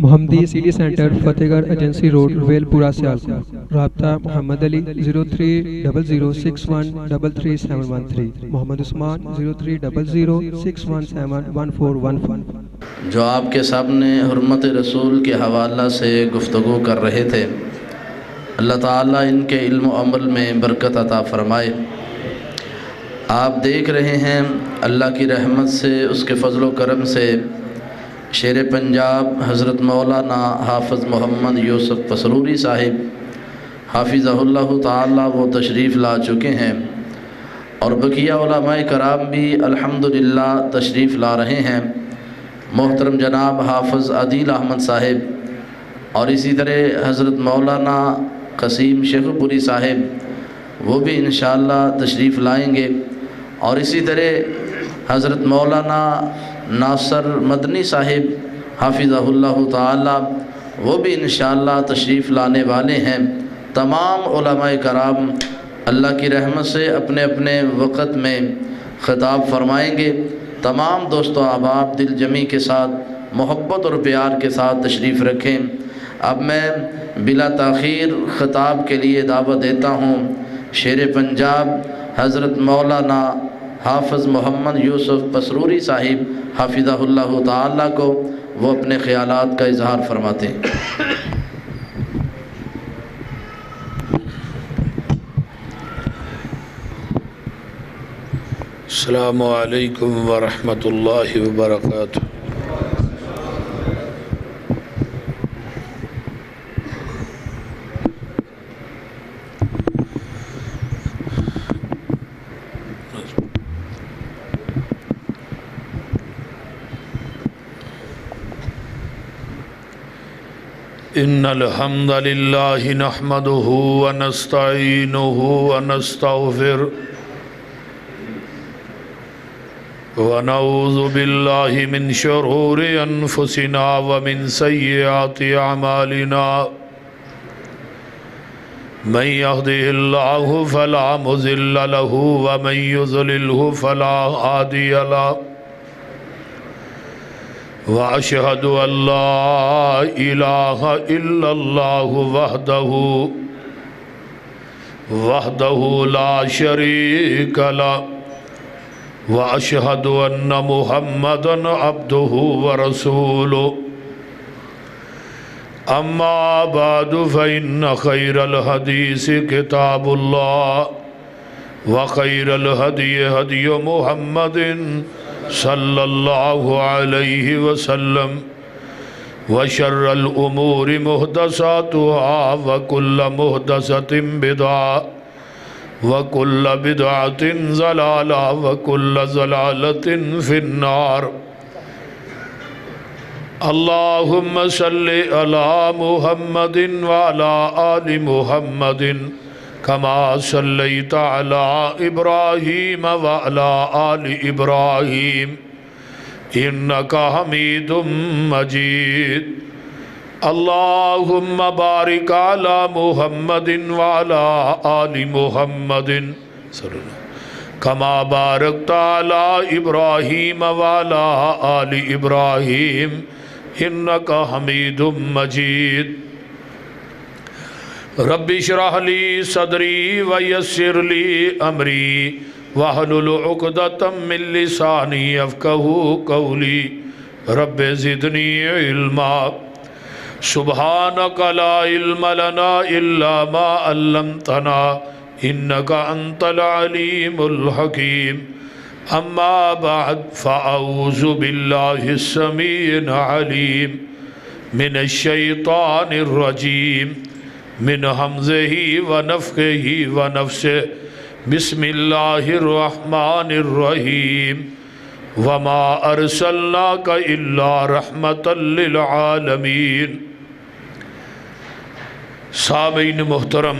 محمدی city centre فتح گڑھ agency road royal پورہ سیالکوٹ۔ رابطہ محمد علی 030061337113، محمد عثمان 030061711415۔ جو آپ کے سامنے حرمت رسول کے حوالہ سے گفتگو کر رہے تھے، اللہ تعالیٰ ان کے علم و عمل میں برکت عطا فرمائے۔ آپ دیکھ رہے ہیں اللہ کی رحمت سے، اس کے فضل و کرم سے شیر پنجاب حضرت مولانا حافظ محمد یوسف پسروری صاحب حافظہ اللہ تعالیٰ وہ تشریف لا چکے ہیں، اور بقیہ علماء کرام بھی الحمدللہ تشریف لا رہے ہیں۔ محترم جناب حافظ عدیل احمد صاحب اور اسی طرح حضرت مولانا قسیم شیخ پوری صاحب وہ بھی انشاءاللہ تشریف لائیں گے، اور اسی طرح حضرت مولانا ناصر مدنی صاحب حافظہ اللہ تعالی وہ بھی انشاءاللہ تشریف لانے والے ہیں۔ تمام علماء کرام اللہ کی رحمت سے اپنے اپنے وقت میں خطاب فرمائیں گے۔ تمام دوست و احباب دل جمی کے ساتھ محبت اور پیار کے ساتھ تشریف رکھیں۔ اب میں بلا تاخیر خطاب کے لیے دعوت دیتا ہوں شیر پنجاب حضرت مولانا حافظ محمد یوسف پسروری صاحب حافظہ اللہ تعالیٰ کو، وہ اپنے خیالات کا اظہار فرماتے ہیں۔ السلام علیکم ورحمۃ اللہ وبرکاتہ۔ ان الحمد للہ نحمده ونستعینه ونستغفره ونعوذ باللہ من شرور انفسنا ومن سیئات اعمالنا، من يهده الله فلا مضل له ومن يضلله فلا هادي له، وأشهد أن لا إله إلا الله وحده لا شريك له، وأشهد أن محمدًا عبده ورسوله، أما بعد فإن خير الحديث كتاب الله، وخير الهدي هدي محمد صلی اللہ علیہ وسلم، وشر الامور محدثاتها وکل محدثۃ بدعہ وکل بدعۃ ضلالہ وکل ضلالۃ فی النار۔ اللہم صلی علی محمد وعلی آل محمد کما صلیت علی ابراہیم وعلی آل ابراہیم انک حمید مجید۔ اللہم بارک علی محمد وعلی آل محمد کما بارکت علی ابراہیم وعلی آل ابراہیم انک حمید مجید۔ رب اشرح لی صدری ویسر لی امری واحلل عقدۃ من لسانی یفقہوا قولی، رب زدنی علما، سبحانک لا علم لنا الا ما علمتنا انک انت العلیم الحکیم۔ اما بعد فاعوذ باللہ السمیع العلیم من الشیطان الرجیم من حمزہ ونفخہ ونفثہ، بسم اللہ الرحمن الرحیم، وما ارسلناک الا رحمتا للعالمین۔ سامعین محترم،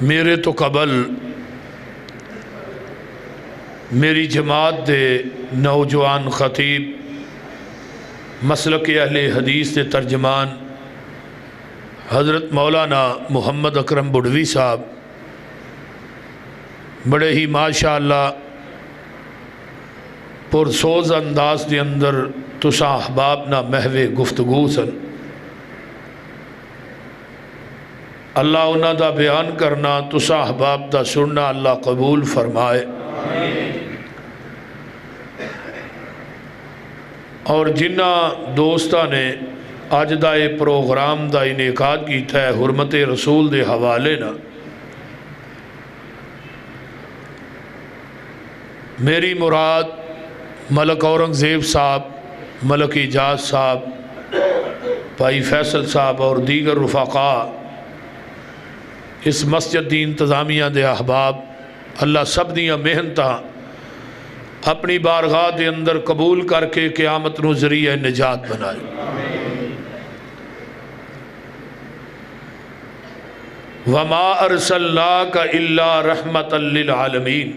میرے تو قبل میری جماعت دے نوجوان خطیب مسلک اہل حدیث کے ترجمان حضرت مولانا محمد اکرم بڑھوی صاحب بڑے ہی ماشاءاللہ پرسوز انداز دے اندر تساں احباب نہ محو گفتگو سن، اللہ انہاں دا بیان کرنا تساں احباب دا سننا اللہ قبول فرمائے۔ اور جنہ دوستاں نے اج دا یہ پروگرام دا انعقاد کیتا ہے حرمت رسول دے حوالے نہ، میری مراد ملک اورنگزیب صاحب، ملک اعجاز صاحب، بھائی فیصل صاحب اور دیگر رفقاء، اس مسجد دی انتظامیہ دے احباب، اللہ سب دیاں محنتاں اپنی بارگاہ دے اندر قبول کر کے قیامت نو ذریعہ نجات بنائے۔ وَمَا أَرْسَلْنَاكَ إِلَّا رَحْمَةً لِّلْعَالَمِينَ،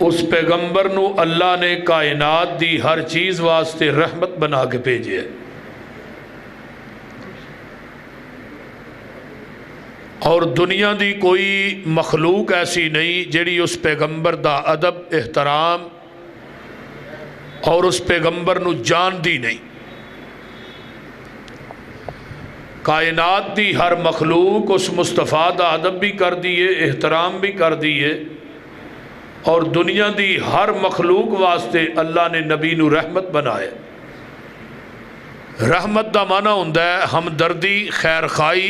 اس پیغمبر نو اللہ نے کائنات دی ہر چیز واسطے رحمت بنا کے بھیجے ہے، اور دنیا دی کوئی مخلوق ایسی نہیں جیڑی اس پیغمبر دا ادب احترام اور اس پیغمبر نو جان دی نہیں۔ کائنات دی ہر مخلوق اس مصطفیٰ دا ادب بھی کر دیئے، احترام بھی کر دیئے، اور دنیا دی ہر مخلوق واسطے اللہ نے نبی نو رحمت بنائے۔ رحمت دا معنی ہوندا ہے ہمدردی، خیر خائی،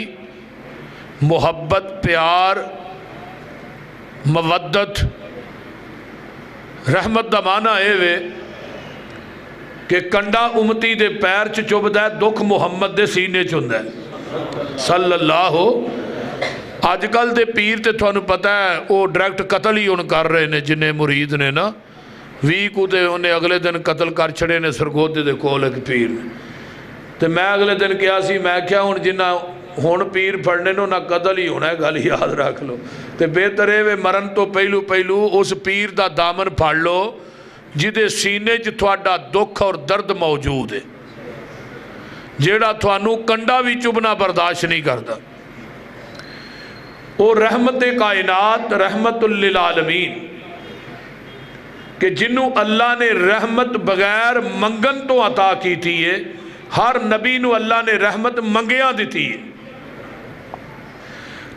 محبت، پیار، مودت۔ رحمت دا معنی اے وے کہ کنڈا امتی دے پیر چ چبدا ہے، دکھ محمد دے سینے چ ہوندا ہے صلی اللہ۔ اج کل دے پیر تے تھانوں پتہ ہے وہ ڈائریکٹ قتل ہی ان کر رہے نے، جنہیں مرید نے نا 20 کو تے انہیں اگلے دن قتل کر چھڑے نے سرگودے دے کول ایک پیر نے۔ تے میں اگلے دن کیا سی، میں کیا ہن جنہ ہون پیر پڑھنے نو نہ قتل ہی ہونا ہے، گل یاد رکھ لو۔ تے بہتر ہے مرن تو پہلو اس پیر دا دامن پھڑ لو جدے سینے چ تھوڑا دکھ اور درد موجود ہے، جیڑا تھانوں کنڈا بھی چبنا برداشت نہیں کرتا۔ وہ رحمت کائنات، رحمت للعالمین، کہ جنہوں اللہ نے رحمت بغیر منگن تو عطا کی تھی ہے، ہر نبی نو اللہ نے رحمت منگیاں دیتی ہے،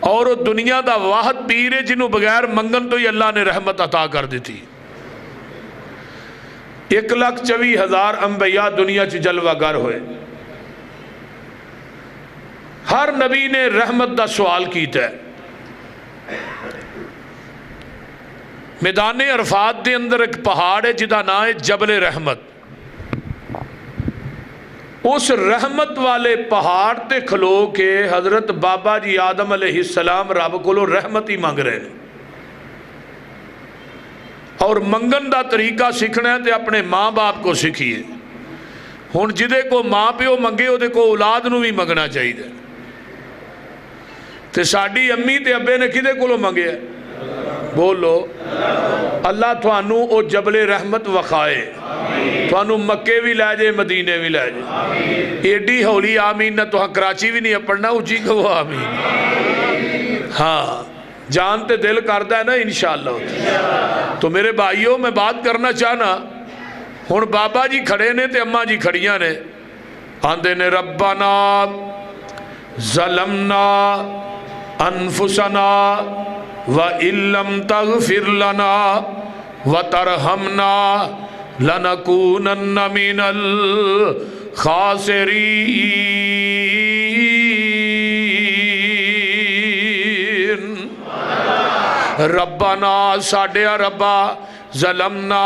اور وہ دنیا دا واحد پیر ہے جنہوں بغیر منگن تو ہی اللہ نے رحمت عطا کر دیتی۔ 1,24,000 انبیاء دنیا چ جلوہ گر ہوئے، ہر نبی نے رحمت دا سوال کیتا ہے۔ میدان عرفات دے اندر ایک پہاڑ ہے جدا نام ہے جبل رحمت۔ اس رحمت والے پہاڑ تے کھلو کے حضرت بابا جی آدم علیہ السلام رب کو رحمت ہی مانگ رہے ہیں، اور منگن دا طریقہ سیکھنا ہے تے اپنے ماں باپ کو سیکھیے۔ ہن جدے کو ماں پیو منگے او دے کو اولاد نو بھی منگنا چاہیے۔ تے ساڈی امی تے ابے نے کدے کولوں منگے؟ بولو اللہ تھانوں او جبل رحمت وکھائے، تھانوں مکے بھی لے جائے، مدینے بھی لے جائے۔ ایڈی ہولی آمین نہ تو کراچی بھی نہیں پڑھنا، اچھی کہو آمین۔ ہاں جان تے دل کردہ ہے نا انشاءاللہ۔ تو میرے بھائیوں میں بات کرنا چاہنا، ہن بابا جی کھڑے نے تے اماں جی کھڑیاں نے، آندے نے ربنا ظلمنا انفسنا وَإِن لَّمْ تَغْفِرْ لَنَا وَتَرْحَمْنَا لَنَكُونَنَّ مِنَ الْخَاسِرِينَ۔ ربنا ساڈیا ربا ظلمنا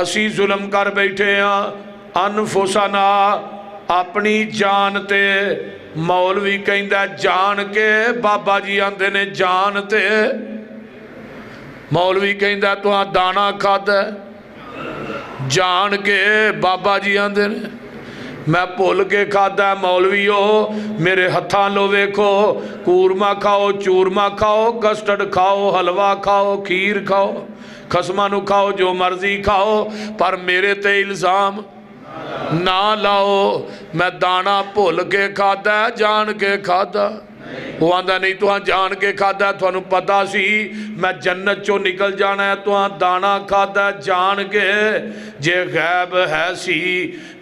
اسی ظلم کر بیٹھے ہاں، انفسنا اپنی جان تے، مولوی کہندا جان کے، بابا جی آندے نے جان تے، مولوی کہندا تو ہاں دانا کھاد ہے جان کے، بابا جی آندے نے میں بھول کے کھادا ہے، مولویو میرے ہتھاں لو ویکھو، کورما کھاؤ، چورما کھاؤ، کسٹرڈ کھاؤ، حلوہ کھاؤ، کھیر کھاؤ، خسمہ نو کھاؤ، جو مرضی کھاؤ، پر میرے تے الزام نہ لاؤ، میں دانا بھول کے کھادا ہے، جان کے کھادا۔ وہ آندا نہیں تو جان کے کھادا تھانوں پتا سی میں جنت چوں نکل جانا ہے تو دانا کھادا جان کے جے غیب ہے سی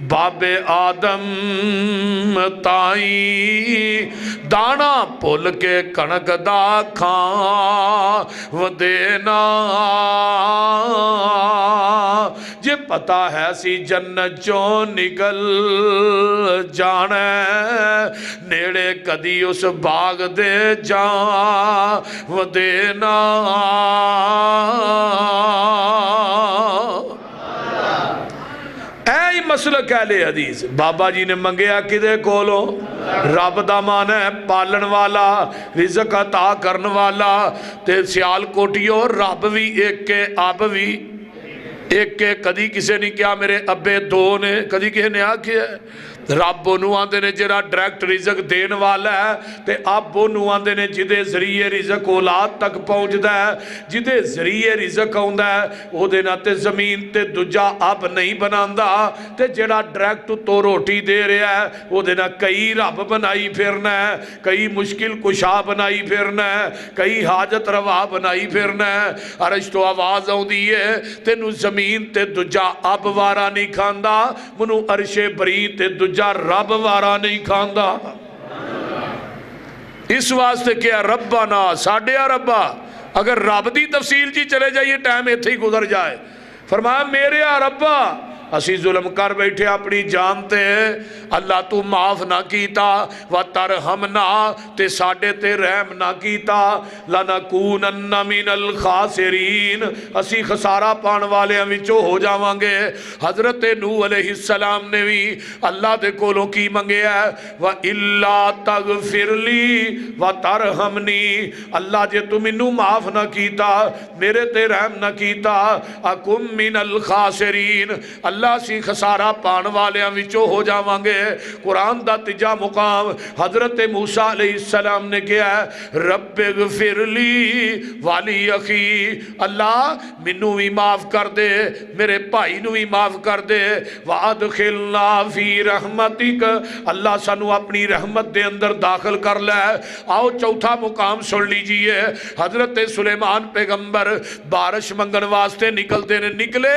باب آدم تائیں دانا پھول کے کنک دا کھان و دینا جے پتا ہے سی جنت چوں نکل جانا نیڑے کدی اس باغ دے جان و دینا اے مسلک اہل حدیث بابا جی نے منگیا کدے کولو رب دا مان ہے پالن والا رزق عطا کرن والا تے سیال کوٹیو رب بھی ایک کے اب بھی ایک کے کدی کسے نہیں کیا میرے ابے دو نے کدی کسے نے آکھیا ہے رب انہوں آندے نے جڑا ڈائریکٹ رزق دین والا ہے تے اب انہوں آندے نے جدے ذریعے رزق اولاد تک پہنچ دا ہے جدے ذریعے رزق آندا ہے او دے نہ تے زمین تے دجا اب نہیں بناندا تے جڑا ڈائریکٹ تو روٹی دے رہا ہے او دے نہ کئی رب بنائی پھرنا ہے کئی مشکل کشا بنائی پھرنا ہے کئی حاجت روا بنائی پھرنا ہے عرش تو آواز آوندی ہے تینوں زمین تے دجا اب وارا نہیں کھاندا منو عرش بری تے دجا رب وارا نہیں کھاندا اس واسطے کیا ربنا ساڑھے ربا اگر رب دی تفصیل جی چلے جائیے ٹائم ایتھے ہی گزر جائے فرمایا میرے ربا اسی ظلم کر بیٹھے اپنی جانتے اللہ تو معاف نہ کیتا وَتَرْحَمْنَا تے ساڑھے تے رحم نہ کیتا لَنَكُونَنَّ مِنَ الْخَاسِرِينَ اسی خسارہ پان والے ہمیں ہو جاواں گے حضرت نوح علیہ السلام نے بھی اللہ دے کولوں کی منگے ہے وَإِلَّا تَغْفِرْ لِي وَتَرْحَمْنِي اللہ جے تم انہوں معاف نہ کیتا میرے تے رحم نہ کیتا اَكُمْ مِنَ الْخَاسِرِينَ اللہ سی خسارہ پان والے ہمیں ہو جاواں گے قرآن دا تجا مقام حضرت موسیٰ علیہ السلام نے کیا ہے رب اغفر لی والی اخی اللہ منو بھی معاف کر دے میرے بھائی نو بھی معاف کر دے وَأَدْخِلْنَا فِي رَحْمَتِكَ اللہ سانو اپنی رحمت دے اندر داخل کر لے آؤ چوتھا مقام سن لیجئے حضرت سلیمان پیغمبر بارش منگن واسطے نکلے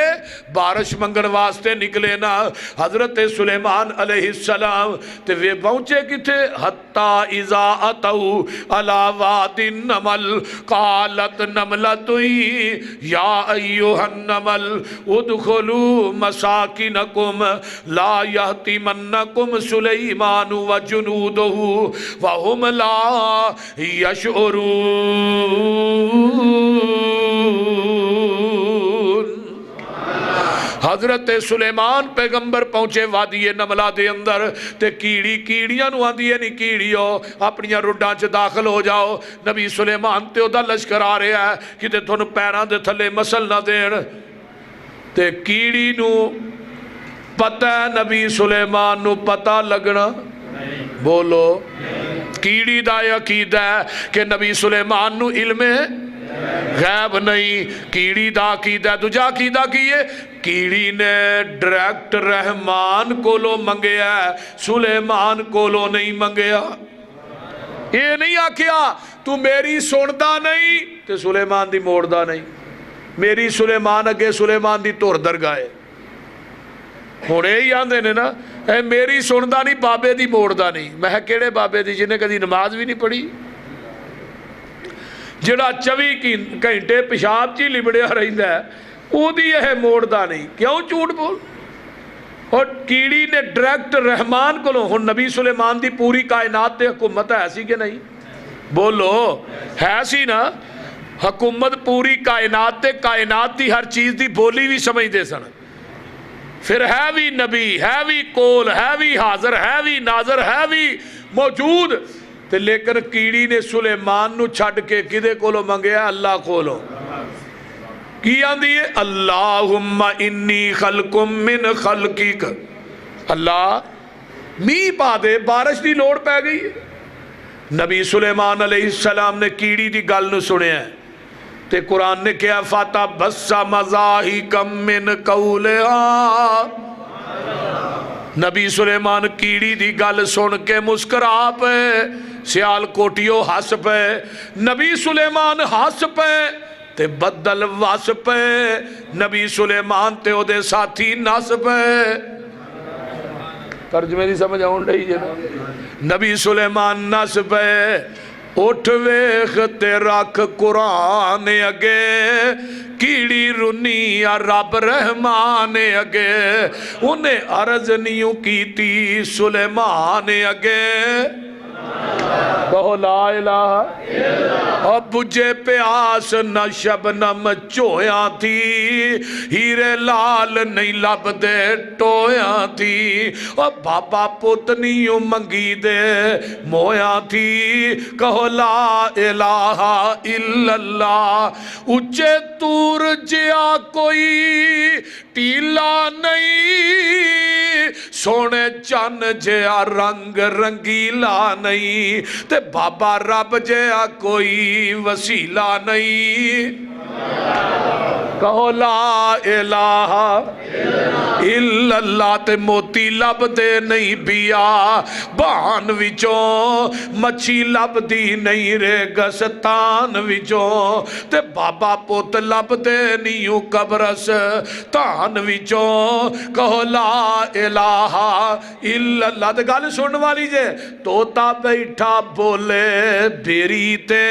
بارش منگن واسطے نکلے نا حضرت سلیمان علیہ السلام تے وہ پہنچے کتے حتی اذا اتو علی واد النمل قالت نملتوی یا ایوہ النمل ادخلوا مساکنکم لا یحتمنکم سلیمان وجنودہ وهم لا یشعرون حضرت سلیمان پیغمبر پہنچے وادی نملہ دے اندر تے کیڑیاں نو آندی ہے نہیں کیڑیو اپنیاں روڈاں چ داخل ہو جاؤ نبی سلیمان تے او دا لشکر آ رہا ہے کہ تے تھوڑا پیران دے تھلے مسل نہ دین تے کیڑی نو پتہ ہے نبی سلیمان نو پتہ لگنا بولو کیڑی دا عقیدہ ہے کہ نبی سلیمان نو علم غیب نہیں کیڑی دا عقیدہ دجا عقیدہ کیے کیڑی نے ڈائریکٹ رحمان کولو منگیا سلیمان کولو نہیں منگیا یہ نہیں آکھیا تو میری سندا نہیں تے سلیمان دی موڑدا نہیں میری سلیمان اگے سلیمان دی تور درگاہے ہونے ہی آندے نے نا اے میری سندا نہیں بابے دی موڑدا نہیں میں کیڑے بابے دی جنہیں کدی نماز بھی نہیں پڑھی جڑا 24 گھنٹے پیشاب چی لبڑیا رہندا ہے او دی یہ موڑدا نہیں کیوں جھوٹ بول اور کیڑی نے ڈائریکٹ رحمان کو لو ہن نبی سلیمان دی پوری کائنات تے حکومت ہے سی کہ نہیں بولو ہے سی نا حکومت پوری کائنات تے کائنات دی ہر چیز دی بولی بھی سمجھ دے سن پھر ہے بھی نبی ہے بھی کول ہے بھی حاضر ہے بھی ناظر ہے بھی موجود تے لیکن کیڑی نے سلیمان نو چھڑ کے کدے کولو منگیا اللہ کولو کی آندی ہے اللہم انی خلقم من خلقیک اللہ می پا دے بارش دی لوڑ پہ گئی نبی سلیمان علیہ السلام نے کیڑی دی گل نو سنے ہیں تے قرآن نے کیا فاتا بسا مزاہی کم من قولہا نبی سلیمان کیڑی دی گل سن کے مسکرا پہ سیال کوٹیو ہس پے نبی سلیمان ہس پے تے بدل وس پے نبی سلیمان تے او دے ساتھی نس پے ترجمے دی سمجھ آؤں رہی ہے نبی سلیمان نس پے اٹھ ویخ تے رکھ قرآن اگے کیڑی رنی یا رب رحمان اگے انہیں عرض نیوں کیتی سلیمان اگے کہو لا الہ اور بجے پیاس نہ شبنم چویاں تھی ہیرے لال نہیں لب دے ٹویاں تھی اور بابا پتنیوں منگی دے مویاں تھی کہو لا الہ الا اللہ اچھے تور جیا کوئی ٹیلا نہیں سونے چن جیا رنگ رنگیلا نہیں تے بابا رب جیا کوئی وسیلہ نہیں کہو لا الہ الا اللہ تے موتی لب دے نہیں بیا بان وچوں مچھی لب دی نہیں رے گستان وچوں تے بابا پوت لب دے نیوں قبرس تان وچوں کہو لا الہ الا اللہ تے گل سن والی جے توتا بیٹھا بولے بیری تے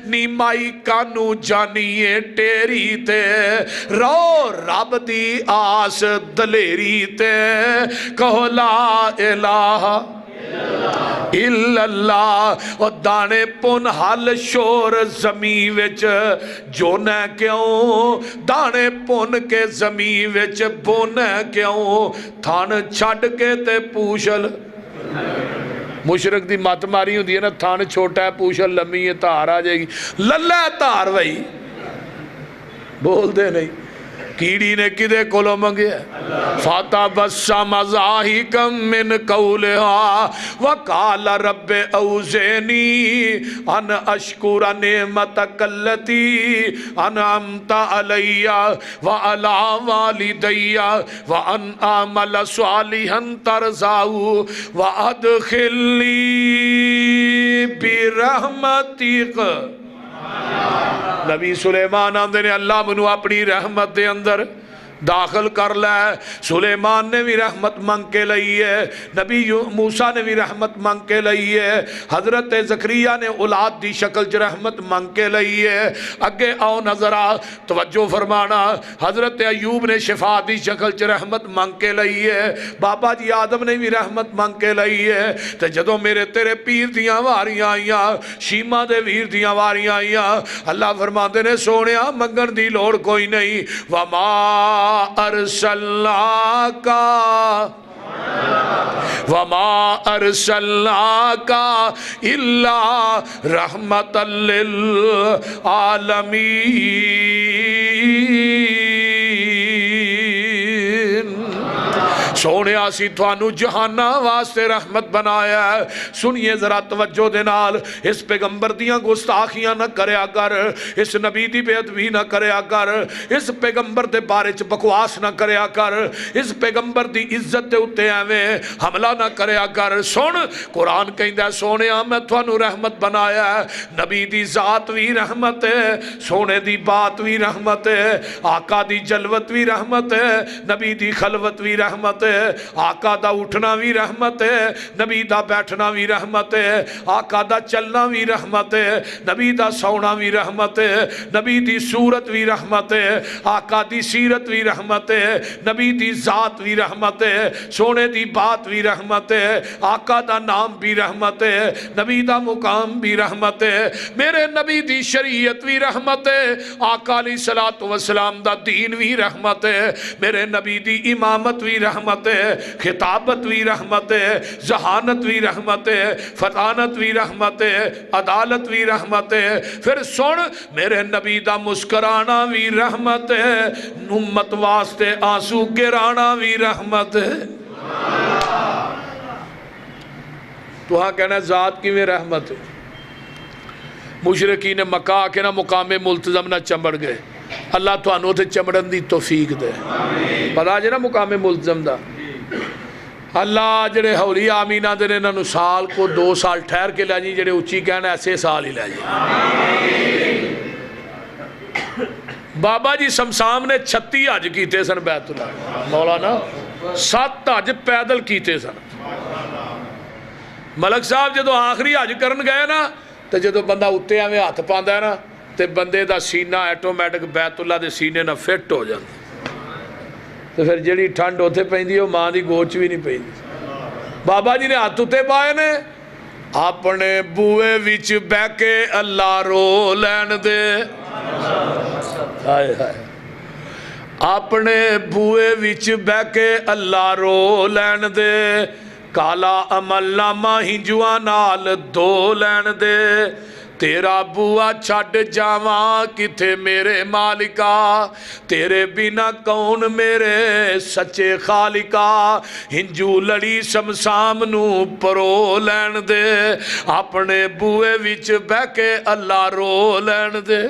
نیمائی کانو جانیے ٹیری تے رو رب دی آس دلیری تے کہو لا الہ الا اللہ اور دانے پن حل شور زمین وچ جونے کیوں دانے پن کے زمین وچ بونے کیوں تھان چھڑ کے تے پوشل مشرق دی مات ماری ہوں دی نا تھان چھوٹا ہے پوشل لمبی ہے تار آ جائے گی للہ تار وہی بول دے نہیں کیڑی نے کدے کولو منگے فاتا بسم ضاحکا من قولها وقال رب اوزعنی ان اشکر نعمتک التی انعمت علی وعلی والدی وان اعمل صالحا ترضاه وادخلنی برحمتک نبی سلیمان آندے نے اللہ منو اپنی رحمت دے اندر داخل کر لے سلیمان نے بھی رحمت مانگ کے لئی ہے نبی موسیٰ نے بھی رحمت مانگ کے لئی ہے حضرت زکریا نے اولاد دی شکل چ رحمت مانگ کے لئی ہے اگے آؤ نظر آ توجہ فرمانا حضرت ایوب نے شفا دی شکل چ رحمت مانگ کے لئی ہے بابا جی آدم نے بھی رحمت مانگ کے لئی ہے تے جدوں میرے تیرے پیر دیاں واریاں آئیاں شیما دے ویر دیاں واریاں آئیاں اللہ فرماندے نے سونیا منگن دی لوڑ کوئی نہیں وما ارسلناکا وما ارسلناکا الا رحمتا للعالمین سونے آسی توانو جہانہ واسطے رحمت بنایا ہے سنیے ذرا توجہ دے نال اس پیغمبر دیاں گستاخیاں نہ کریا کر اس نبی دی بے ادبی نہ کریا کر اس پیغمبر دے بارے چ بکواس نہ کریا کر اس پیغمبر دی عزت دے اتے ایویں حملہ نہ کریا کر سن قرآن کہندا ہے سونیا میں توانو رحمت بنایا ہے نبی دی ذات وی رحمت ہے سونے دی بات وی رحمت ہے آقا دی جلوت وی رحمت ہے نبی دی خلوت وی رحمت ہے آقا دا اٹھنا بھی رحمت ہے نبی دا بیٹھنا بھی رحمت ہے آقا دا چلنا بھی رحمت ہے نبی دا سونا بھی رحمت ہے نبی دی صورت بھی رحمت ہے آقا دی سیرت بھی رحمت ہے نبی دی ذات بھی رحمت ہے سونے دی بات بھی رحمت ہے آقا دا نام بھی رحمت ہے نبی دا مقام بھی رحمت ہے میرے نبی دی شریعت بھی رحمت ہے آقا علیہ السلام دا دین بھی رحمت ہے میرے نبی دی امامت بھی رحمت ہے خطابت بھی رحمت ہے ذہانت بھی رحمت ہے فطانت بھی رحمت ہے عدالت بھی رحمت ہے پھر سن میرے نبی دا مسکرانا بھی رحمت ہے امت واسطے آنسو گرانا بھی رحمت ہے تو ہاں کہنا ذات کی میں رحمت ہے مشرقین مکہ کے نہ مقام ملتزم نہ چمڑ گئے اللہ تو انہوں تے چمڑن دی توفیق دے پتا جے نا مقام ملزم دا اللہ جڑے ہولی آمین آدھے نے انہوں سال کو 2 سال ٹھہر کے لے جی، جڑے اچھی کہنا ایسے سال ہی لے جی۔ بابا جی سمسام نے 36 حج کیتے سن بیت اللہ، مولانا 7 حج پیدل کیتے سن۔ ملک صاحب جدو آخری حج کرن گئے نا تو جدو بندہ اتے آویں ہاتھ پاندا ہے نا تو بندے دا سینہ ایٹومیٹک بیت اللہ دے سینے نہ فٹ ہو جاتا، تو پھر جڑی ٹھنڈ اتنے پہ ماں دی گوچ بھی نہیں پہ۔ بابا جی نے ہاتھ اتنے پائے نے، اپنے بوئے وچ بہ کے اللہ رو لین دے، اپنے بوئے وچ بہ کے اللہ رو لین دے، کالا عمل نامہ ہنجواں نال دھو لین دے، تیرا بوا چھڈ جاواں کتھے میرے مالکا، تیرے بنا کون میرے سچے خالقا، ہنجو لڑی سمسام نو پرو لین دے، اپنے بوئے وچ بہ کے اللہ رو لین دے۔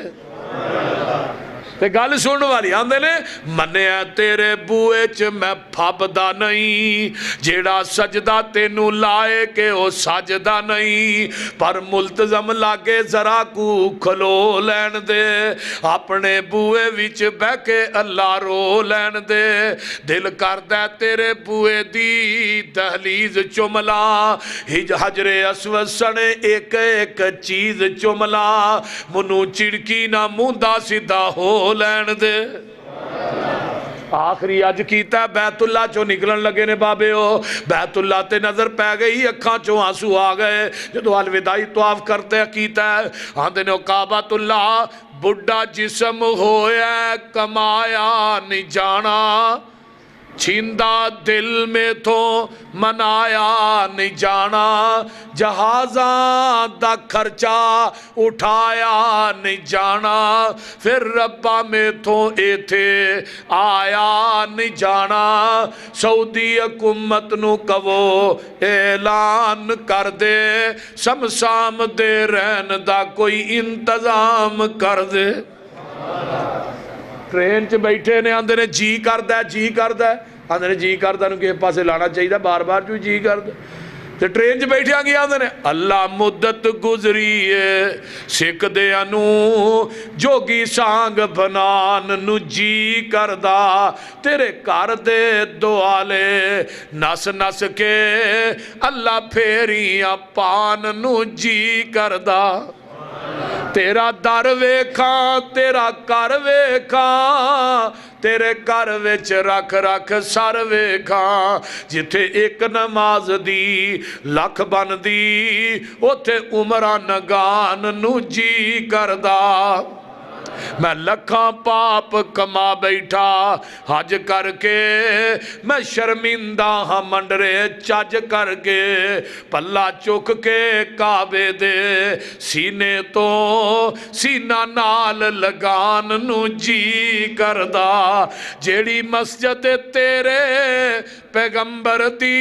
تے گل سنن والی آندے نے منیا تیرے بوئے چ میں پھبدا نہیں، جیڑا سجدہ تینوں لائے کہ او سجدہ نہیں، پر ملتزم لاگے ذرا کو کھلو لین دے، اپنے بوئے وچ بہ کے اللہ رو لین دے، دل کردہ تیرے بوئے دی دہلیز چملا، حجر اسود سنے ایک ایک چیز چملا، منو چڑکی نہ موندا سیدھا ہو لین دے۔ آخری اج کیتا بیت اللہ چو نکلن لگے نے بابے ہو، بیت اللہ تے نظر پہ گئی، اکھاں چو آنسو آ گئے، جدو الوداعی طواف کرتے کیتا ہے، آندے نے کعبۃ اللہ بڑھا جسم ہویا کمایا نہیں جانا، چھیندا دل میں تو منایا نہیں جانا، جہازاں دا خرچہ اٹھایا نہیں جانا، پھر ربا میں تو ایتھے آیا نہیں جانا، سعودی حکومت نو کہو اعلان کر دے، سمسام دے رہن دا کوئی انتظام کر دے۔ ٹرین چ بیٹھے نے آندے نے جی کردہ آندے نے جی کردہ نو کسی پاسے لانا چاہیے، بار بار جو جی کردہ، تو ٹرین چ بیٹھے آنگی آندے نے اللہ مدت گزری ہے سکھ دے انو جوگی سانگ بنان نو جی کردہ، تیرے کر دے دعالے نس نس کے اللہ پھیریاں پان نو جی کردہ، تیرا در ویکھاں تیرا کر ویکھاں، تیرے کر وچ رکھ رکھ سر ویکھاں، جتھے ایک نماز دی لکھ بن دی اوتھے عمرہ نگان نو جی کردہ، میں لکھاں پاپ کما بیٹھا حج کر کے، میں شرمندہ ہاں منڈرے چج کر کے، پلہ چک کے کعبے دے سینے تو سینہ نال لگان نو جی کردہ، جیڑی مسجد تیرے پیغمبر دی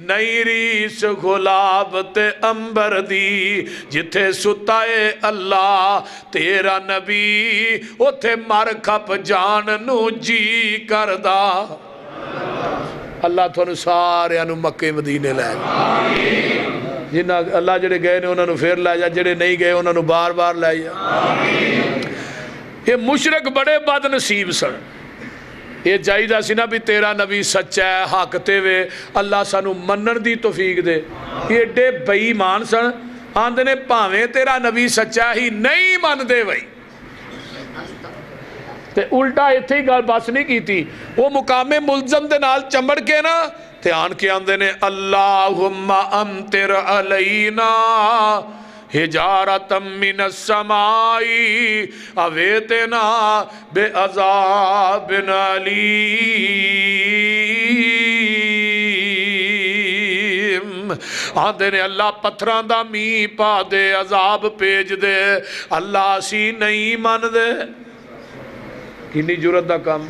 نئی ریس گلاب تے امبر دی، جتھے ستائے اللہ تیرا نبی اتھے مر کھپ جان نو جی کردہ۔ اللہ تھانو سارے انو مکے مدینے لے جا، جنہ اللہ جڑے گئے نے انہوں نے پھر لے جا، جڑے نہیں گئے انہوں نے بار بار لے جا۔ یہ مشرک بڑے بد نصیب سن، یہ چاہیے سی نا بھی تیرا نبی سچا ہے حق تے وے، اللہ سانو منن دی توفیق دے۔ یہ ایڈے بے ایمان سن، آندے نے پاویں تیرا نبی سچا ہی نہیں من دے وئی، تے الٹا ایتھے ہی گل بس نہیں کی تھی، وہ مقام ملزم دے نال چمڑ کے نا تے آن کے آندے نے اللہم امطر علینا حجارتا من السمائی اویتنا بے عذاب علیم، آندے نے اللہ پتھران دا می پا دے عذاب پیج دے، اللہ سی نہیں من دے، کنی جرت دا کام،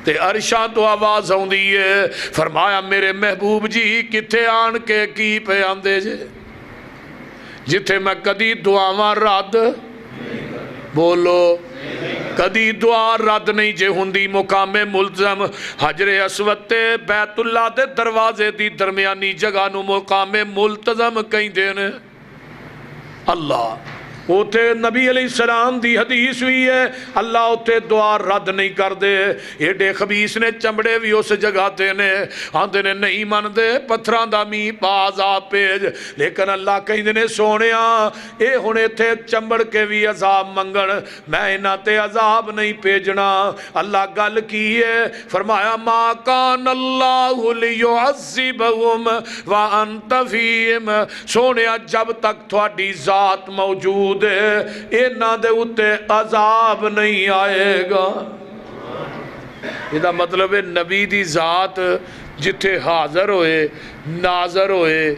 تے عرشاں تو آواز ہوں دیئے، فرمایا میرے محبوب جی کتھے آن کے کی پہ آندے جے، جتھے میں کدی دعاواں رد بولو کدی دعا رد نہیں جے ہوندی مقام ملزم حجر اسود تے بیت اللہ دے دروازے دی درمیانی جگہ نو مقام ملتزم کہندے نے اللہ اوتے نبی علیہ السلام دی حدیث ہوئی ہے اللہ اوتے دعا رد نہیں کر دے ایڈے خبیث نے چمڑے بھی اس جگہ تے نے آندے نے نہیں من دے پتھراں دا می باز آپ پیج لیکن اللہ کہیں نے سونیا اے ہونے تھے چمڑ کے بھی عذاب منگن میں انہاں تے عذاب نہیں پیجنا اللہ گل کی ہے فرمایا ما کان اللہ لیعذبہم وانت فیہم سونیا جب تک تھوڑی ذات موجود اینا دے اتے عذاب نہیں آئے گا یہ مطلب ہے نبی دی ذات جتھے حاضر ہوئے ناظر ہوئے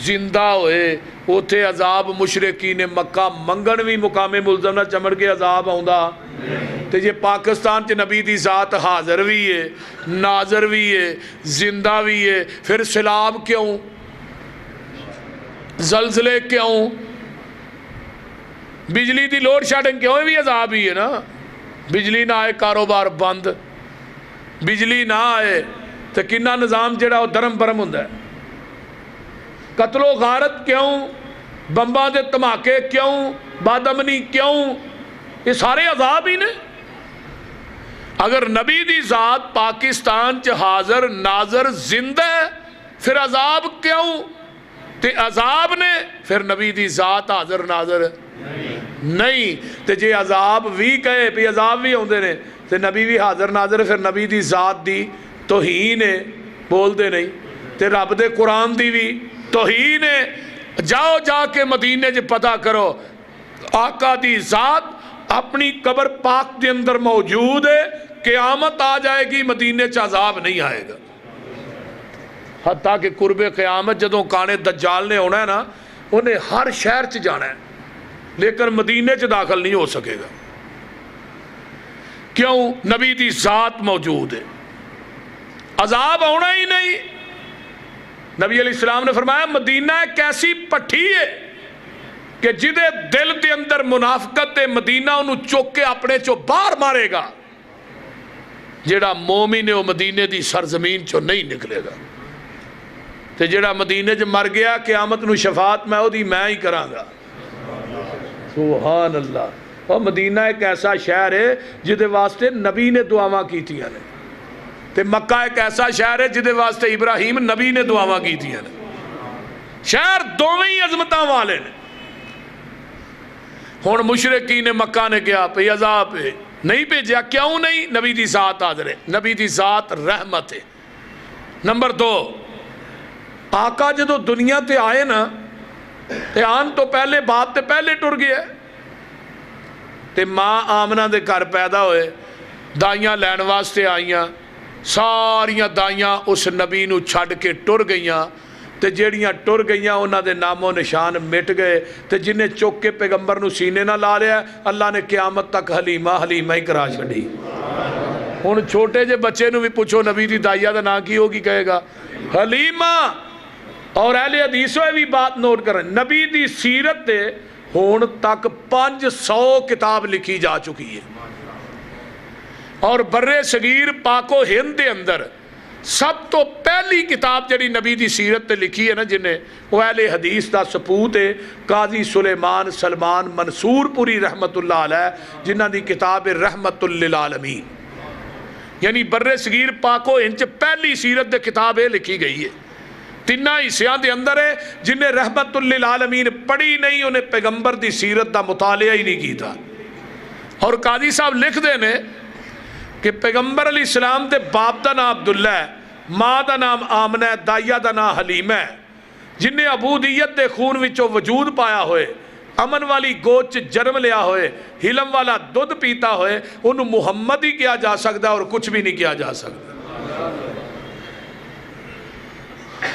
زندہ ہوئے اتے عذاب مشرکین مکہ منگن بھی مقام ملزم نہ چمڑ کے عذاب آؤندا تو یہ پاکستان چ نبی دی ذات حاضر بھی ہے ناظر بھی ہے زندہ بھی ہے پھر سیلاب کیوں زلزلے کیوں بجلی دی لوڈ شیڈنگ کیوں بھی عذاب ہی ہے نا بجلی نہ آئے کاروبار بند بجلی نہ آئے تو کنہ نظام جڑا وہ درم برم ہوندہ ہے قتل و غارت کیوں بمبا دے تماکے کیوں بادمنی کیوں یہ سارے عذاب ہی نے اگر نبی دی ذات پاکستان چ حاضر ناظر زندہ ہے پھر عذاب کیوں تے عذاب نے پھر نبی دی ذات حاضر ناظر نہیں تے جے عذاب بھی کہے پہ عذاب بھی ہوندے نے تے نبی بھی حاضر ناظر پھر نبی دی ذات دی توہین ہے بول دے نہیں تے رب دے قرآن دی بھی توہین ہے جاؤ جا کے مدینے جے پتہ کرو آقا دی ذات اپنی قبر پاک دے اندر موجود ہے قیامت آ جائے گی مدینے چ عذاب نہیں آئے گا حتیٰ کہ قرب قیامت جدوں کانے دجال نے ہونا ہے نا انہیں ہر شہر چ جانا ہے لیکن مدینے چ داخل نہیں ہو سکے گا کیوں نبی دی ذات موجود ہے عذاب ہونا ہی نہیں نبی علیہ السلام نے فرمایا مدینہ ایک ایسی پٹھی ہے کہ جدے دل دے اندر منافقت ہے مدینہ انہوں چوک کے اپنے چو باہر مارے گا جیڑا مومن ہے وہ مدینے دی سرزمین چو نہیں نکلے گا تے جیڑا مدینے چ مر گیا قیامت نو شفاعت میں ہو دی میں ہی کراں گا سبحان اللہ اور مدینہ ایک ایسا شہر ہے جدے واسطے نبی نے دعاواں کیتیاں نے تے مکہ ایک ایسا شہر ہے جدے واسطے ابراہیم نبی نے دعاواں کیتیاں نے شہر دوویں ہی عظمتاں والے نے ہن مشرکین مکہ نے کیا پہ عذاب ہے نہیں بھیجا کیوں نہیں نبی دی ذات حاضر ہے نبی دی ذات رحمت ہے نمبر 2 آقا جدو دنیا تے آئے نا تے آن تو پہلے باپ تے پہلے ٹر گیا تے ماں آمنہ دے گھر پیدا ہوئے دائیاں لین واسطے آئیاں ساریاں دائیاں اس نبی نو چھڑ کے ٹر گئیاں تے جیڑیاں ٹر گئیاں انہاں دے نام و نشان مٹ گئے تے جنہیں چوک کے پیغمبر نو سینے نہ لا لیا اللہ نے قیامت تک حلیمہ حلیمہ ہی کرا چھڑی ہن چھوٹے جے بچے نو بھی پوچھو نبی دی دائیہ دا نا کی ہوگی کہے گا حلیمہ اور اہل حدیثوں بھی بات نوٹ کریں نبی دی سیرت دے ہون تک 500 کتاب لکھی جا چکی ہے اور برے صغیر پاک و ہند دے اندر سب تو پہلی کتاب جڑی نبی دی سیرت تے لکھی ہے نا جنہیں وہ اہل حدیث دا ثبوت ہے قاضی سلیمان سلمان منصور پوری رحمت اللہ علیہ جنہ دی کتاب رحمت للعالمین یعنی برے صغیر پاک و ہند پہلی سیرت دے کتاب ہے لکھی گئی ہے تینہ حصیاں دے اندر ہے جنہیں رحمت للعالمین پڑھی نہیں انہیں پیغمبر دی سیرت دا مطالعہ ہی نہیں کی تھا اور قاضی صاحب لکھ دینے کہ پیغمبر علیہ السلام دے باپ دا نام عبداللہ ہے ماں دا نام آمنہ ہے دائیہ دا نام حلیمہ ہے جنہیں عبودیت دے خون وچوں وجود پایا ہوئے امن والی گوچ جرم لیا ہوئے حلم والا دودھ پیتا ہوئے انہوں محمد ہی کیا جا سکتا اور کچھ بھی نہیں کیا جا سکتا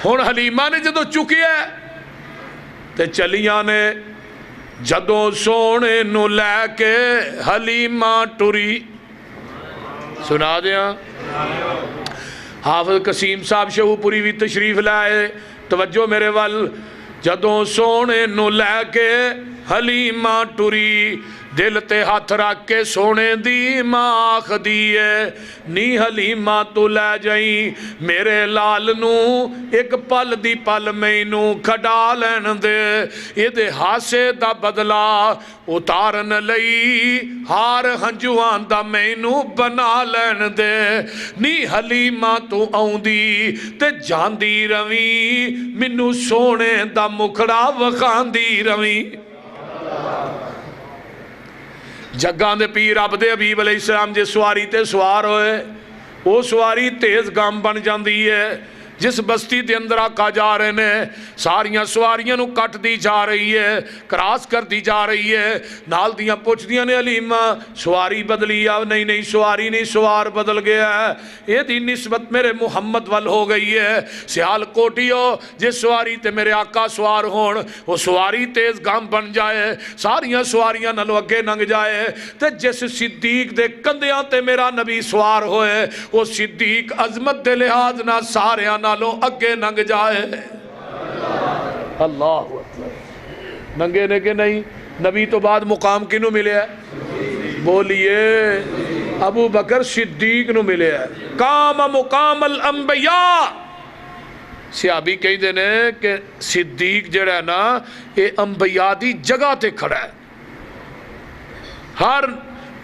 ہن حلیمہ نے جدو چکی ہے تے چلیاں نے جدو سونے نو لے کے حلیمہ ٹری سنا دیا حافظ قسیم صاحب شہو پوری بھی تشریف لائے توجہ میرے وال جدو سونے نو لے کے حلیمہ ٹری دل تے ہاتھ رکھ کے سونے دی ماں آخدی ہے نی حلیمہ تو لے جائیں میرے لال نو ایک پل دی پل مینوں کھڈا لین دے یہ دے ہاسے دا بدلا اتارن لئی ہار ہنجوان دا مینوں بنا لین دے نی حلیمہ تو آؤندی تے جاندی رویں مینوں سونے دا مکھڑا وکھاندی رویں جگاں دے پیر عبد حبیب علیہ السلام جے سواری تے سوار ہوئے وہ سواری تیز گام بن جاندی ہے جس بستی دے اندر آقا جا رہے نے ساریاں سواریاں نو کٹ دی جا رہی ہے کراس کر دی جا رہی ہے نال دیاں پوچھ دیاں نے حلیمہ سواری بدلی آو نہیں نہیں سواری نہیں سوار بدل گیا ہے یہ دی نسبت میرے محمد وال ہو گئی ہے سیال کوٹیو جس سواری تے میرے آقا سوار ہون وہ سواری تیز گام بن جائے ساریاں سواریاں نلو اگے ننگ جائے تے جس صدیق دے کندیاں تے میرا نبی سوار ہوئے وہ صدیق عظمت دے لحاظ نہ ساریاں نالوں اگے ننگ جائے اللہ ننگے نے کہ نہیں نبی تو بعد مقام کنوں ملے ہے بولیے ابو بکر صدیق نو ملے ہے کام مقام الانبیاء صحابی کہی دینے کہ صدیق جڑا ہے نا یہ انبیاء دی جگہ تے کھڑا ہے ہر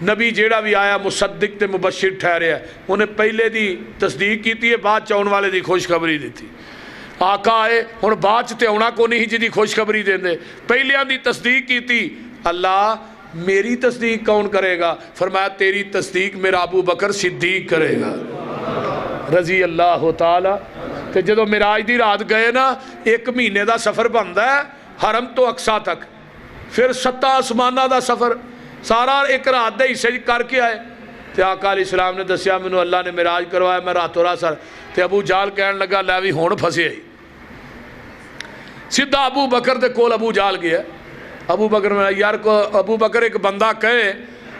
نبی جیڑا بھی آیا مصدق تے مبشر ٹھہرے ہے انہیں پہلے دی تصدیق کی تھی بعد چاؤن والے دی خوشخبری دی تھی آقا آئے اور بعد تے اونا کو نہیں جی دی خوشخبری دیں دے پہلے دی تصدیق کی تھی اللہ میری تصدیق کون کرے گا فرمایا تیری تصدیق میرا ابو بکر صدیق کرے گا رضی اللہ تعالی کہ جدو معراج دی رات گئے نا 1 مہینے دا سفر بندا ہے حرم تو اقصا تک پھر 7 آسمانہ دا سفر سارا ایک رات دے حصے کر کے آئے تے آقا علیہ السلام نے دسیا منو اللہ نے معراج کروایا میں راتوں رات سر تے ابو جال کہنے لگا لے بھی ہون پھسے آئی سیدھا ابو بکر دے کول ابو جال گیا ابو بکر میں یار کو ابو بکر ایک بندہ کہے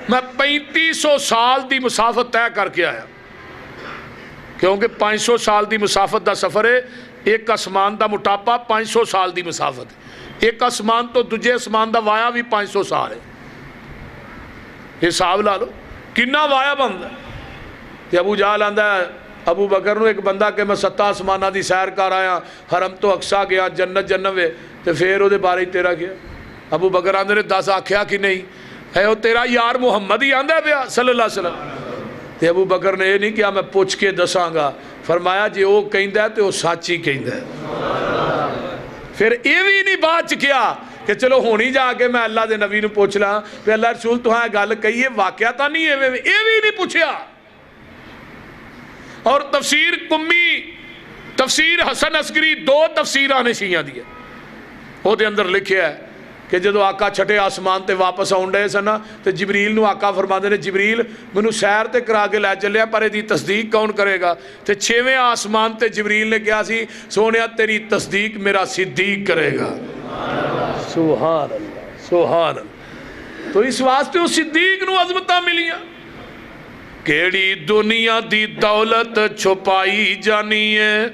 میں 3500 سال دی مسافت طے کر کے آیا کیونکہ 500 سال دی مسافت دا سفر ہے ایک آسمان دا موٹاپا 500 سال دی مسافت ایک آسمان تو دوجے آسمان دا وایا بھی 500 سال ہے حساب لا لو کنا وایا بندہ تے ابو جہل آندا ہے ابو بکر نو ایک بندہ کہ میں 7 آسمانہ دی سیر کر آیا حرم تو اقصا گیا جنت جنوے تے پھر وہ دے بارے تیرا کیا ابو بکر آندے نے 10 آکھیا کہ نہیں ہے وہ تیرا یار محمد ہی آندہ پیا صلی اللہ علیہ وسلم تے ابو بکر نے یہ نہیں کیا میں پوچھ کے دساں گا فرمایا جی وہ کہندہ ہے تے وہ سچی کہندہ ہے پھر یہ بھی نہیں بات کیا کہ چلو ہونی جا کے میں اللہ دے نبی نو پوچھ لا کہ اللہ رسول تو ہاں گل کہیے واقعہ تا نہیں ہے یہ بھی نہیں پوچھیا اور تفسیر کمی تفسیر حسن عسکری 2 تفسیرہ نے شیعہ دی ہے وہ دے اندر لکھیا ہے کہ جدو آقا چھٹے آسمان تے واپس آن رہے سنا تے جبریل نو آقا فرما دے نے جبریل منو سیر تے کرا کے لے چلیا پر دی تصدیق کون کرے گا تے 6ویں آسمان تے جبریل نے کیا سی سونیا تیری تصدیق میرا صدیق کرے گا سبحان اللہ سبحان اللہ تو اس واسطے وہ صدیق نو عظمتہ ملیاں کیڑی دنیا دی دولت چھپائی جانی ہے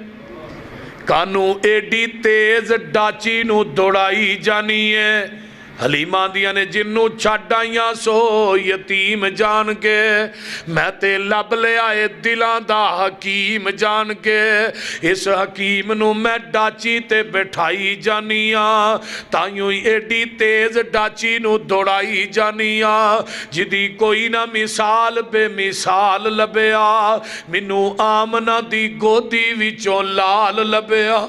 کانو ایڈی تیز ڈاچی نو دوڑائی جانی ہے حلیمہ دیاں نے جنو چھڑائیاں سو یتیم جان کے میں تے لب لے آئے دلاں دا حکیم جان کے اس حکیم نو میں ڈاچی تے بٹھائی جانیاں تائیوں ایڈی تیز ڈاچی نو دوڑائی جانیاں جدی کوئی نہ مثال بے مثال لبیا منو آمنہ دی گودی وچوں لال لبیا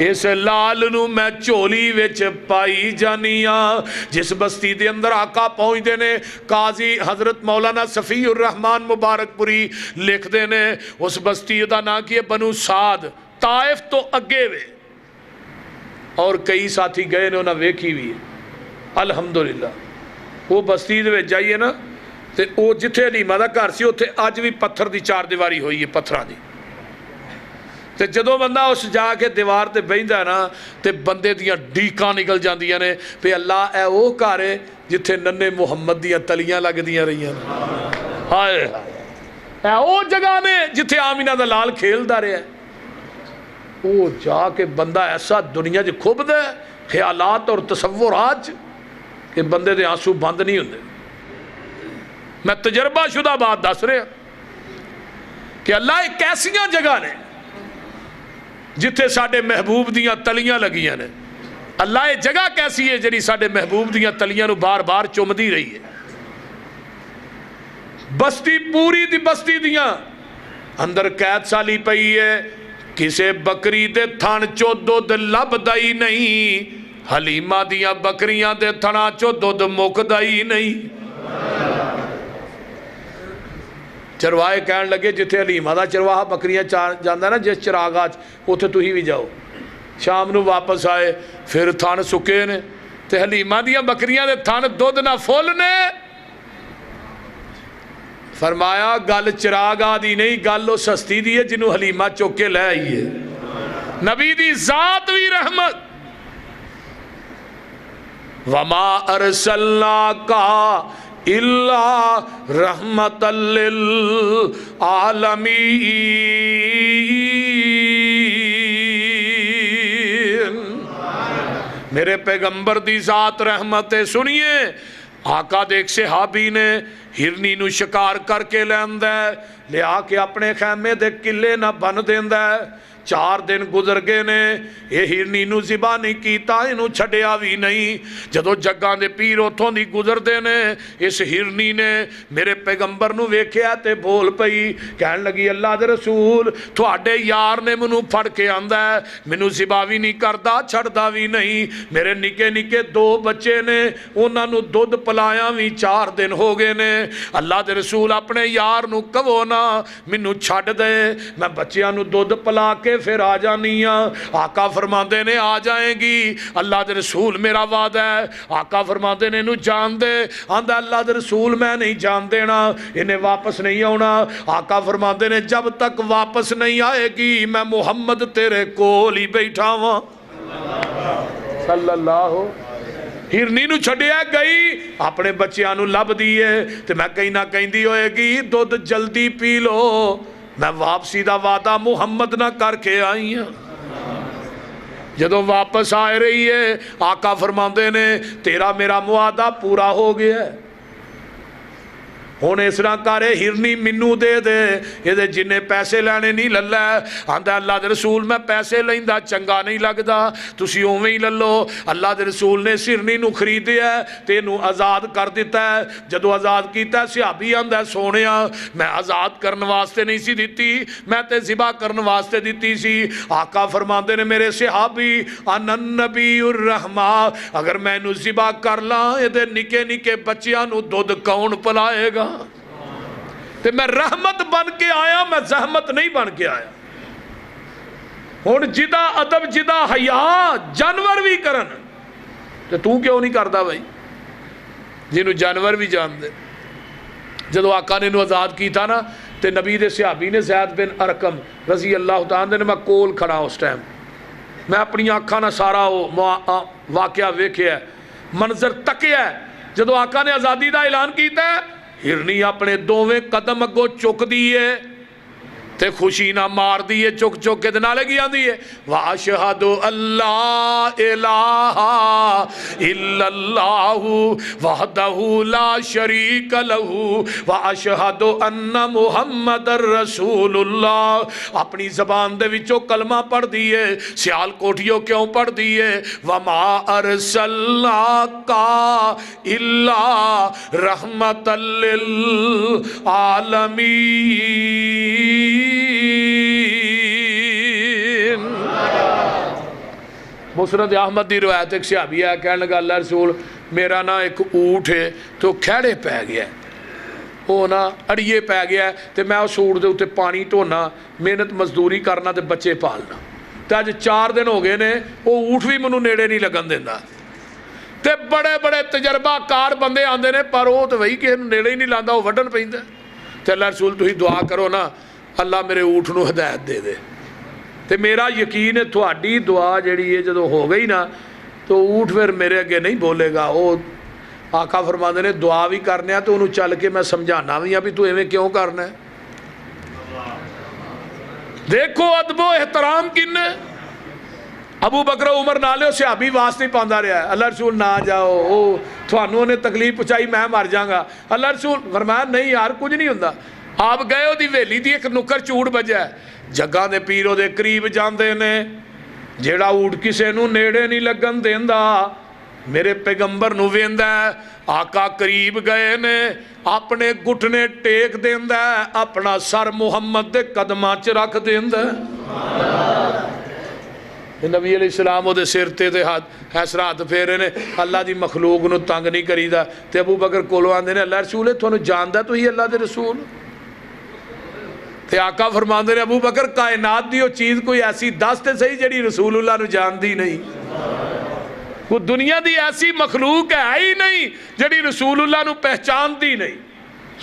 اس لال نو میں چولی وچ پائی جانیاں جس بستی دے اندر آقا پہنچ دینے قاضی حضرت مولانا صفی الرحمن مبارک پوری لکھ دینے اس بستی دا نا کیے بنو سعد طائف تو اگے وے اور کئی ساتھی گئے نے انہاں ویکھی بھی الحمدللہ وہ بستی دے جائیے نا تے او جتھے حلیمہ دا گھر سی اوتھے اج بھی پتھر دی 4 دیواری ہوئی ہے پتھراں دی تے جدو بندہ اس جا کے دیوار تے بیندہ نا تے بندے دیاں ڈیکاں نکل جاندیاں نے پہ اللہ اے او کارے جتھے ننے محمد دیاں تلیاں لگ دیاں رہیاں ہائے اے او جگہ نے جتھے آمینہ دا لال کھیل دا رہے ہیں او جا کے بندہ ایسا دنیا جو کھوب دے خیالات اور تصورات کہ بندے دے آنسو بند نہیں ہوندے. میں تجربہ شدہ بات دس رہا کہ اللہ ایک ایسیاں جگہ نے جتھے ساڈے محبوب دیاں تلیاں لگیاں نے. اللہ یہ جگہ کیسی ہے جڑی ساڈے محبوب دیاں تلیاں نو بار بار چومدی رہی ہے. بستی پوری دی بستی دیاں اندر قید سالی پئی ہے. کسے بکری دے تھن چو دودھ لبدا ہی نہیں. حلیمہ دیاں بکریاں دے تھنا چو دودھ مکدا ہی نہیں. چرواہے کہن لگے جتھے حلیمہ دا چرواہا بکریاں جاندا نا جس چراغاں اوتھے تسی بھی جاؤ. شام نو واپس آئے پھر تھن سکے نے تے حلیمہ دیاں بکریاں دے تھن دودھ نہ فل نے. فرمایا گل چراغاں دی نہیں, گل او سستی دی ہے جنوں حلیمہ چوک کے لے آئی ہے. نبی دی ذات بھی رحمت. وما ارسلناک الا رحمت للعالمین. میرے پیغمبر دی ذات رحمت ہے. سنیے آقا دیکھ صحابی نے ہرنی نو شکار کر کے لیندہ ہے, لے آ کے اپنے خیمے دے قلعے نہ بن دیندہ ہے. 4 دن گزر گئے نے یہ ہرنی نو ذبح نہیں کیتا, انہوں چھڑیا بھی نہیں. جدو جگاں دے پیر اتھوں دی گزر دے نے اس ہرنی نے میرے پیغمبر نو ویکھیا تے بول پئی. کہن لگی اللہ دے رسول تھوڑے یار نے منو پھڑ کے آندا ہے, منو ذبح بھی نہیں کردا چھڑدا بھی نہیں. میرے نکے نکے 2 بچے نے انہاں نو دودھ پلایا بھی 4 دن ہو گئے نے. اللہ دے رسول اپنے یار نو کہو نا منو چھڑ دے, میں بچیاں نو دودھ پلا کے پھر آ جانی ہاں. آقا فرماندے نے آ جائیں گی. اللہ دے رسول میرا وعدہ ہے. آقا فرماندے نے انہوں جان دے. آندہ اللہ دے رسول میں نہیں جان دینا, انہیں واپس نہیں آنا. آقا فرماندے نے جب تک واپس نہیں آئے گی میں محمد تیرے کول ہی بیٹھا ہوں. صلی اللہ. ہرنی نو چھڑیا گئی اپنے بچیاں نو لب دیئے تے میں کہیں نہ کہیں دی ہوئے گی دودھ جلدی پی لو, میں واپسی دا وعدہ محمد نہ کر کے آئی ہوں. جدو واپس آئے رہی ہے آقا فرماندے نے تیرا میرا معاہدہ پورا ہو گیا ہے. ہونے اس نہ کارے ہرنی منو دے دے, یہ دے جنہیں پیسے لینے نہیں للہ ہے. آندہ اللہ دے رسول میں پیسے لیندہ چنگا نہیں لگدا, تسی اویں ہی للو. اللہ دے رسول نے ہرنی نو خریدے ہے تے نو آزاد کر دیتا ہے. جدو آزاد کیتا ہے صحابی آندہ سونیا میں آزاد کرن واسطے نہیں سی دیتی, میں تے ذبح کرن واسطے دیتی سی. آقا فرماندے نے میرے صحابی ان النبی الرحمہ, اگر میں نو ذبح کر لاں یہ دے نکے نکے بچیاں نو دودھ کون پلائے گا. تے میں رحمت بن کے آیا, میں زحمت نہیں بن کے آیا. ہون جدا ادب جدا حیا جانور بھی کرن تے تو کیوں نہیں کردا بھائی جنہوں جانور بھی جان دے. جدو آقا نے انہوں آزاد کی تھا نا تے نبی دے صحابی نے زید بن ارقم رضی اللہ تعالیٰ نے میں کول کھڑا اس ٹائم, میں اپنی آنکھاں نہ سارا واقعہ ویکھیا منظر تکیا. جدو آقا نے آزادی دا اعلان کیتا ہے ہرنی اپنے 2 قدم اگو چک دیئے تے خوشی نہ مار دیئے چک چک کے دنالے کی آن دیئے. وَأَشْهَدُ اللَّهَ إِلَهَا إِلَّا اللَّهُ وَحْدَهُ لَا شَرِيكَ لَهُ وَأَشْهَدُ أَنَّ مُحَمَّدَ الرَّسُولُ اللَّهِ. اپنی زبان دے وچوں کلمہ پڑھ دیئے, سیال کوٹھیوں کیوں پڑھ دیئے. وَمَا أَرْسَلْنَاكَ إِلَّا رَحْمَةً لِلْعَالَمِينَ. مسند احمد دی روایت ایک صحابی ہے کہنے لگا اللہ رسول میرا نا ایک اونٹ ہے تو کھیڑے پہ گیا ہے, وہ نا اڑیے پہ گیا ہے تے میں اس اونٹ دے اتے پانی ٹھونا محنت مزدوری کرنا تے بچے پالنا تے آج 4 دن ہو گئے نے وہ اونٹ بھی منو نیڑے نہیں لگن دینا. تے بڑے بڑے تجربہ کار بندے آندے نے پر وہ تو وہی کہ نیڑے ہی نہیں لاندا, وہ وڈن پیندا. تے اللہ رسول تسی دعا کرو نا اللہ میرے اونٹ نو ہدایت دے دے. تے میرا یقین ہے تھوڑی دعا جڑی ہے جدو ہو گئی نا تو اونٹ پھر میرے اگے نہیں بولے گا. وہ آقا فرماندے نے دعا بھی کرنے ہیں تو انہوں چل کے میں سمجھانا بھی ہاں بھی تو ایویں کیوں کرنا ہے. دیکھو ادب و احترام کن ابو بکر عمر نالے صحابی واس نہیں پاندا رہا ہے، اللہ رسول نہ جاؤ، تھانوں نے تکلیف پہنچائی میں مر جاگا۔ اللہ رسول فرمایا نہیں یار کچھ نہیں ہوندا۔ آپ گئے وہ دی ویلی دی ایک نکر چوڑ بجا ہے، جگہ دے پیرو دے قریب جاندے نے، جیڑا اوٹ کسے نو نیڑے نہیں لگن دیندا، میرے پیغمبر نو ویندا ہے۔ آقا قریب گئے نے، اپنے گھٹنے ٹیک دیندا ہے، اپنا سر محمد دے قدماں چ رکھ دیندا ہے۔ نبی علیہ السلام دے سر تے ہاتھ اس رات پھیرے نے، اللہ دی مخلوق نو تنگ نہیں کریدا۔ تے ابو بکر کولوں آندے نے اللہ رسول تھانوں جاندا تو ہی اللہ دے رسول؟ تے آقا فرماندے نے ابو بکر کائنات دی وہ چیز کوئی ایسی دس تے صحیح جڑی رسول اللہ نو جاندی نہیں، وہ دنیا دی ایسی مخلوق ہے ہی نہیں جڑی رسول اللہ نو پہچاندی نہیں،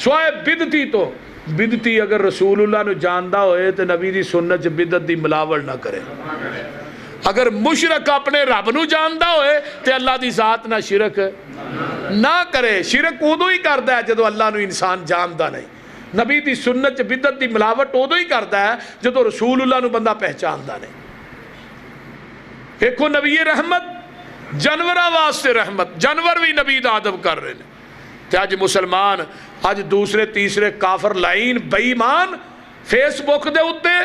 سوائے بدتی تو۔ بدتی اگر رسول اللہ نو جاندا ہوئے تے نبی دی سنت چ بدت دی ملاوڑ نہ کرے۔ اگر مشرک اپنے رب نو جاندا ہوئے تے اللہ دی ذات نہ شرک نہ کرے۔ شرک ادو ہی کردا ہے جدو اللہ نو انسان جاندا نہیں۔ نبی دی سنت چ بدت دی ملاوٹ ادو ہی کردا ہے جدو رسول اللہ نو بندہ پہچاندا نہیں۔ ایکو نبی رحمت، جانوراں واسطے رحمت، جانور بھی نبی دا ادب کر رہے ہیں۔ تے اج مسلمان، اج دوسرے تیسرے کافر لائن بے ایمان فیس بک دے اتے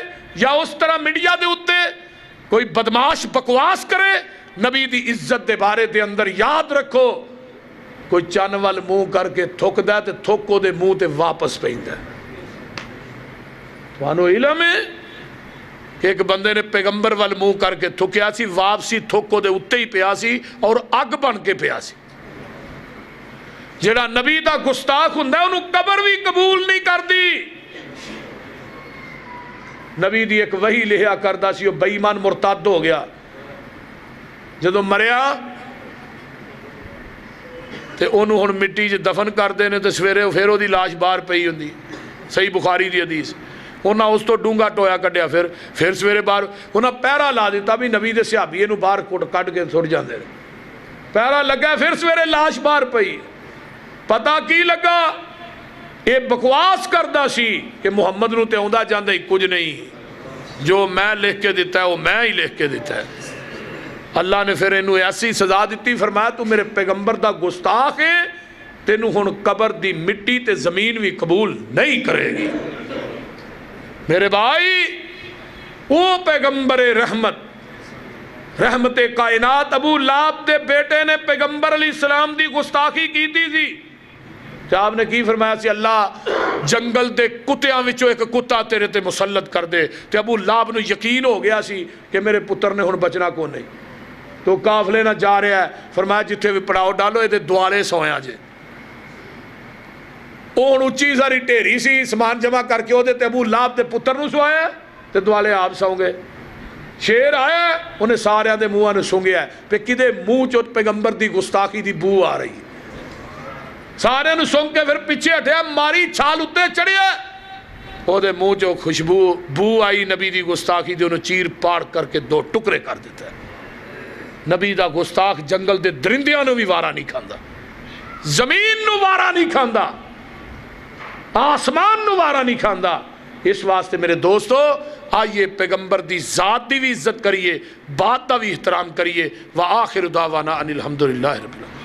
یا اس طرح میڈیا دے اتے کوئی بدماش بکواس کرے، نبی دی عزت دے بارے دے اندر یاد رکھو، کوئی چن وال منہ کر کے تھک دے تے تھکو دے منہ تے واپس پیندا ہے۔ تھانوں علم ہے کہ ایک بندے نے پیغمبر وال منہ کر کے تھکیا سی، واپسی تھکو دے اتے ہی پیا سی اور اگ بن کے پیا سی۔ جڑا نبی دا گستاخ ہوندا ہے انہوں قبر بھی قبول نہیں کردی۔ نبی دی ایک وحی لہیا کردہ سی، وہ بے ایمان مرتد ہو گیا، جدو مریا تے انہوں ہن مٹی چ دفن کر دینے تے سویرے پھر دی لاش باہر پئی ہوندی، صحیح بخاری دی حدیث۔ انہاں اس تو ڈونگا ٹویا کڈیا، پھر سویرے باہر انہاں پہرا لا دیتا بھی نبی دے صحابی نو باہر کڈ کے سٹ جاندے، پہرا لگا پھر سویرے لاش باہر پئی۔ پتہ کی لگا یہ بکواس کردہ سی کہ محمد نو تے آندا جاندا ہی کچھ نہیں، جو میں لکھ کے دیتا ہے وہ میں ہی لکھ کے دیتا ہے۔ اللہ نے پھر انہوں ایسی سزا دیتی، فرمایا تو میرے پیغمبر دا گستاخ ہے، تینوں ہن قبر دی مٹی تے زمین بھی قبول نہیں کرے گی۔ میرے بھائی، وہ پیغمبر رحمت کائنات ابو لہب دے بیٹے نے پیغمبر علیہ السلام دی گستاخی کی تھی۔ کیا آپ نے کی فرمایا سی اللہ جنگل دے کتیاں وچوں ایک کتا تیرے تے مسلط کر دے، تے ابو لہب نو یقین ہو گیا سی کہ میرے پتر نے ہن بچنا کو نہیں، تو قافلے نہ جا رہا ہے، فرمایا جتھے بھی پڑاؤ ڈالو یہ دوالے سویا جے۔ اون اچھی ساری ٹھیری سی، سامان جمع کر کے وہ ابو لہب دے پتر نو سوایا تے دوالے آپ سو گئے۔ شیر آیا انہیں سارے دے منہ نے سونگیا ہے پہ کدے منہ چوت پیغمبر دی گستاخی دی بو آ رہی ہے، سارے نے سونگ کے پھر پیچھے ہٹیا، ماری چھال اتے چڑھیا، وہ دے منہ جو خوشبو بو آئی نبی دی گستاخی دی، انہوں چیر پاڑ کر کے دو ٹکڑے کر دیتا ہے۔ نبی دا گستاخ جنگل دے درندیاں نو بھی وارا نہیں کھاندا، زمین نو وارا نہیں کھاندا، آسمان نو وارا نہیں کھاندا۔ اس واسطے میرے دوستو آئیے پیغمبر دی ذات دی بھی عزت کریے، بات دا بھی احترام کریے۔ وآخر دعوانا ان الحمدللہ رب العالمین۔